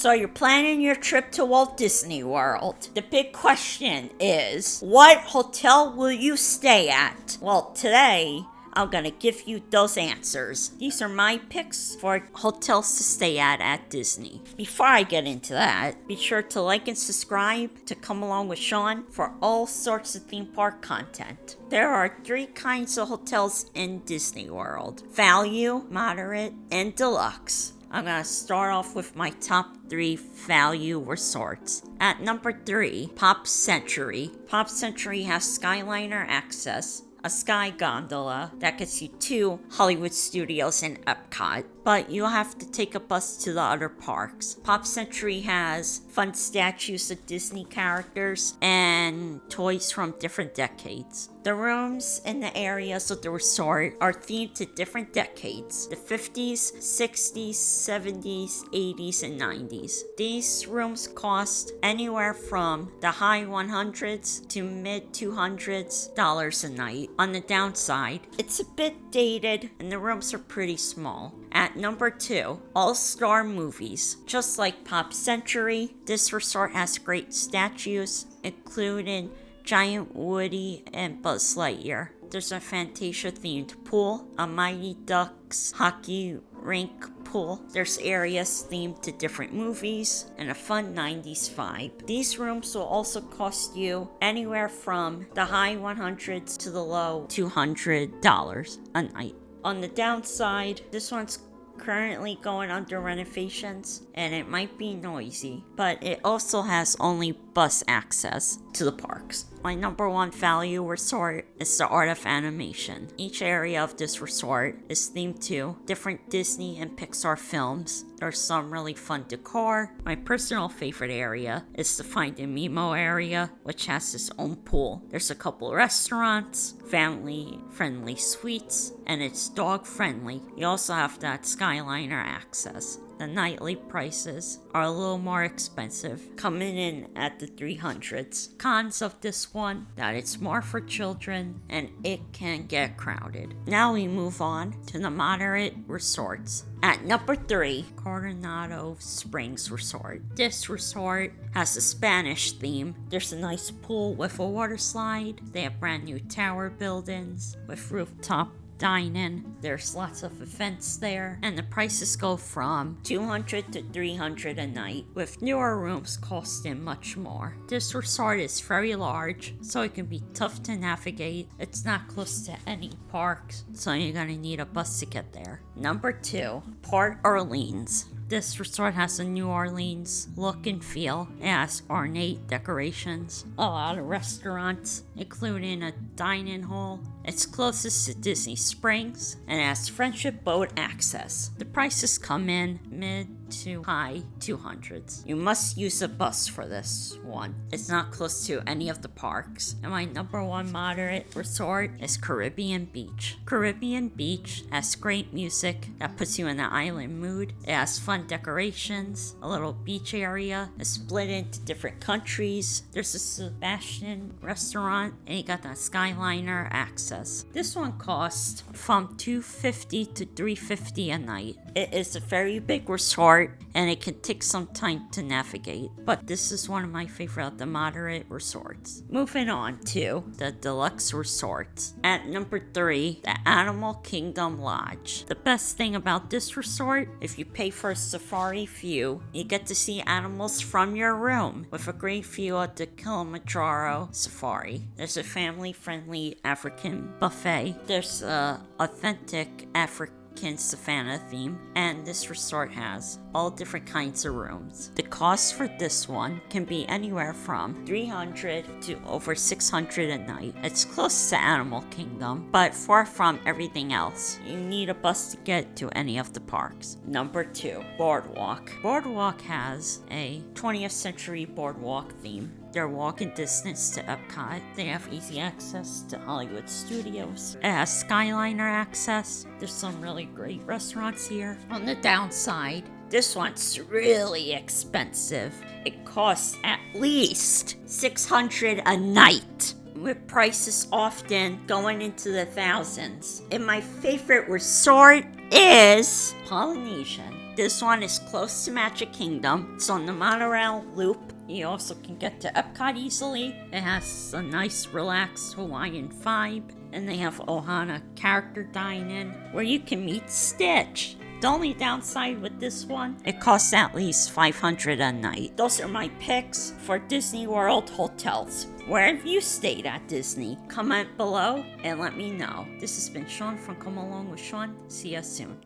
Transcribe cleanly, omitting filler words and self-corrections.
So you're planning your trip to Walt Disney World. The big question is, what hotel will you stay at? Well, today, I'm gonna give you those answers. These are my picks for hotels to stay at Disney. Before I get into that, be sure to like and subscribe to come along with Sean for all sorts of theme park content. There are 3 kinds of hotels in Disney World: value, moderate, and deluxe. I'm gonna start off with my top 3 value resorts. At number 3, Pop Century. Pop Century has Skyliner access, a sky gondola that gets you to Hollywood Studios and Epcot, but you'll have to take a bus to the other parks. Pop Century has fun statues of Disney characters and toys from different decades. The rooms in the areas of the resort are themed to different decades: the 50s, 60s, 70s, 80s, and 90s. These rooms cost anywhere from the high 100s to mid 200s dollars a night. On the downside, it's a bit dated and the rooms are pretty small. At number 2, All-Star Movies. Just like Pop Century, this resort has great statues, including Giant Woody and Buzz Lightyear. There's a Fantasia-themed pool, a Mighty Ducks hockey rink pool. There's areas themed to different movies, and a fun 90s vibe. These rooms will also cost you anywhere from the high 100s to the low $200 a night. On the downside, this one's currently going under renovations and it might be noisy, but it also has only bus access to the parks. My number 1 value resort is the Art of Animation. Each area of this resort is themed to different Disney and Pixar films. There's some really fun decor. My personal favorite area is the Finding Nemo area, which has its own pool. There's a couple restaurants, family-friendly suites, and it's dog-friendly. You also have that Skyliner access. The nightly prices are a little more expensive, coming in at the 300s. Cons of this one, that it's more for children and it can get crowded. Now we move on to the moderate resorts. At number 3, Coronado Springs Resort. This resort has a Spanish theme. There's a nice pool with a water slide. They have brand new tower buildings with rooftop dining. There's lots of events there, and the prices go from $200 to $300 a night, with newer rooms costing much more. This resort is very large, so it can be tough to navigate. It's not close to any parks, so you're gonna need a bus to get there. Number 2, Port Orleans. This resort has a New Orleans look and feel. It has ornate decorations, a lot of restaurants, including a dining hall. It's closest to Disney Springs and it has Friendship Boat access. The prices come in mid to high 200s. You must use a bus for this one. It's not close to any of the parks. And my number 1 moderate resort is Caribbean Beach. Caribbean Beach has great music that puts you in the island mood. It has fun decorations, a little beach area. It's split into different countries. There's a Sebastian restaurant and you got that Skyliner access. This one costs from $250 to $350 a night. It is a very big resort and it can take some time to navigate, but this is one of my favorite of the moderate resorts. Moving on to the deluxe resorts. At number 3, the Animal Kingdom Lodge. The best thing about this resort, if you pay for a safari view, you get to see animals from your room with a great view of the Kilimanjaro Safari. There's a family-friendly African buffet. There's a authentic African savannah theme, and this resort has all different kinds of rooms. The cost for this one can be anywhere from $300 to over $600 a night. It's close to Animal Kingdom, but far from everything else. You need a bus to get to any of the parks. Number 2, Boardwalk. Boardwalk has a 20th century boardwalk theme. They're walking distance to Epcot. They have easy access to Hollywood Studios. It has Skyliner access. There's some really great restaurants here. On the downside, this one's really expensive. It costs at least $600 a night, with prices often going into the thousands. And my favorite resort is Polynesian. This one is close to Magic Kingdom. It's on the monorail loop. You also can get to Epcot easily. It has a nice, relaxed Hawaiian vibe. And they have Ohana character dine-in where you can meet Stitch. The only downside with this one, it costs at least $500 a night. Those are my picks for Disney World hotels. Where have you stayed at Disney? Comment below and let me know. This has been Sean from Come Along with Sean. See you soon.